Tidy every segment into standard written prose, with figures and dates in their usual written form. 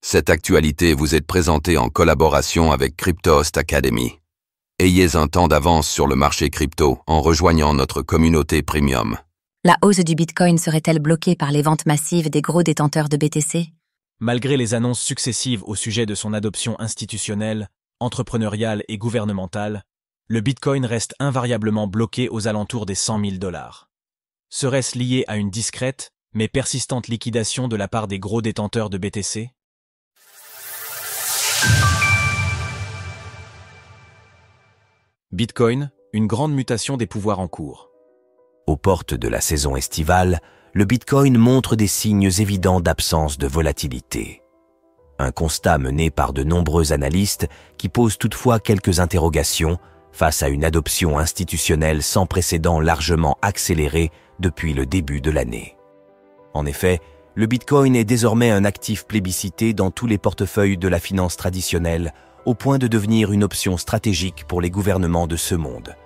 Cette actualité vous est présentée en collaboration avec Cryptost Academy. Ayez un temps d'avance sur le marché crypto en rejoignant notre communauté premium. La hausse du Bitcoin serait-elle bloquée par les ventes massives des gros détenteurs de BTC? Malgré les annonces successives au sujet de son adoption institutionnelle, entrepreneuriale et gouvernementale, le Bitcoin reste invariablement bloqué aux alentours des 100 000 $. Serait-ce lié à une discrète, mais persistante liquidation de la part des gros détenteurs de BTC? Bitcoin, une grande mutation des pouvoirs en cours. Aux portes de la saison estivale, le Bitcoin montre des signes évidents d'absence de volatilité. Un constat mené par de nombreux analystes qui posent toutefois quelques interrogations face à une adoption institutionnelle sans précédent largement accélérée depuis le début de l'année. En effet, le Bitcoin est désormais un actif plébiscité dans tous les portefeuilles de la finance traditionnelle, au point de devenir une option stratégique pour les gouvernements de ce monde.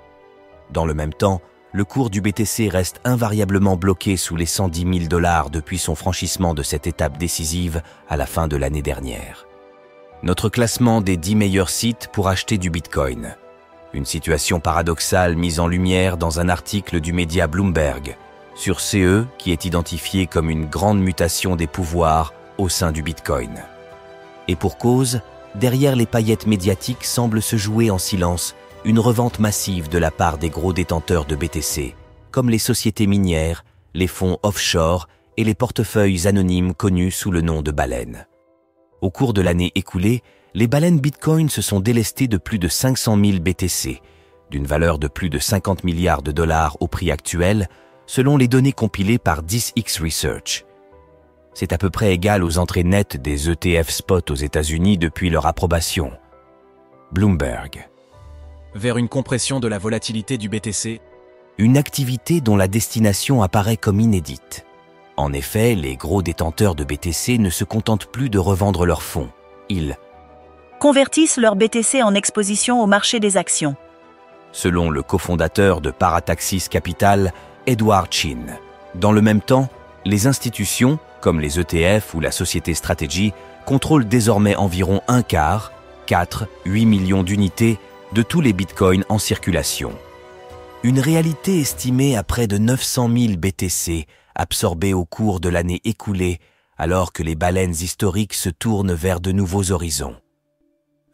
Dans le même temps, le cours du BTC reste invariablement bloqué sous les 110 000 $ depuis son franchissement de cette étape décisive à la fin de l'année dernière. Notre classement des 10 meilleurs sites pour acheter du Bitcoin. Une situation paradoxale mise en lumière dans un article du média Bloomberg sur CE qui est identifié comme une grande mutation des pouvoirs au sein du Bitcoin. Et pour cause, derrière les paillettes médiatiques semble se jouer en silence une revente massive de la part des gros détenteurs de BTC, comme les sociétés minières, les fonds offshore et les portefeuilles anonymes connus sous le nom de baleines. Au cours de l'année écoulée, les baleines Bitcoin se sont délestées de plus de 500 000 BTC, d'une valeur de plus de 50 milliards de dollars au prix actuel, selon les données compilées par 10x Research. C'est à peu près égal aux entrées nettes des ETF spot aux États-Unis depuis leur approbation. Bloomberg. Vers une compression de la volatilité du BTC, Une activité dont la destination apparaît comme inédite. En effet, les gros détenteurs de BTC ne se contentent plus de revendre leurs fonds. Ils convertissent leur BTC en exposition au marché des actions. Selon le cofondateur de Parataxis Capital, Edward Chin. Dans le même temps, les institutions, comme les ETF ou la société Strategy, contrôlent désormais environ un quart, 4-8 millions d'unités, de tous les bitcoins en circulation. Une réalité estimée à près de 900 000 BTC absorbés au cours de l'année écoulée, alors que les baleines historiques se tournent vers de nouveaux horizons.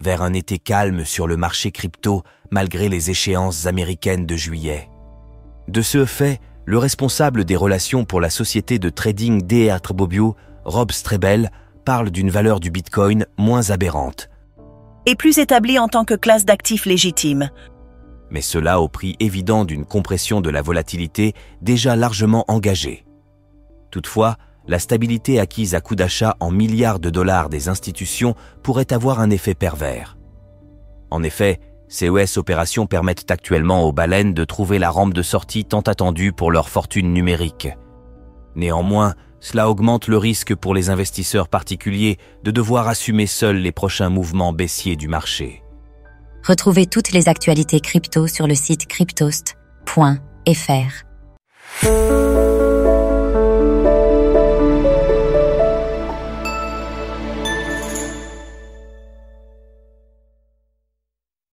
Vers un été calme sur le marché crypto malgré les échéances américaines de juillet. De ce fait, le responsable des relations pour la société de trading DR Trebobio, Rob Strebel, parle d'une valeur du Bitcoin moins aberrante. Et plus établie en tant que classe d'actifs légitime. Mais cela au prix évident d'une compression de la volatilité déjà largement engagée. Toutefois, la stabilité acquise à coût d'achat en milliards de dollars des institutions pourrait avoir un effet pervers. En effet, ces opérations permettent actuellement aux baleines de trouver la rampe de sortie tant attendue pour leur fortune numérique. Néanmoins, cela augmente le risque pour les investisseurs particuliers de devoir assumer seuls les prochains mouvements baissiers du marché. Retrouvez toutes les actualités crypto sur le site cryptost.fr.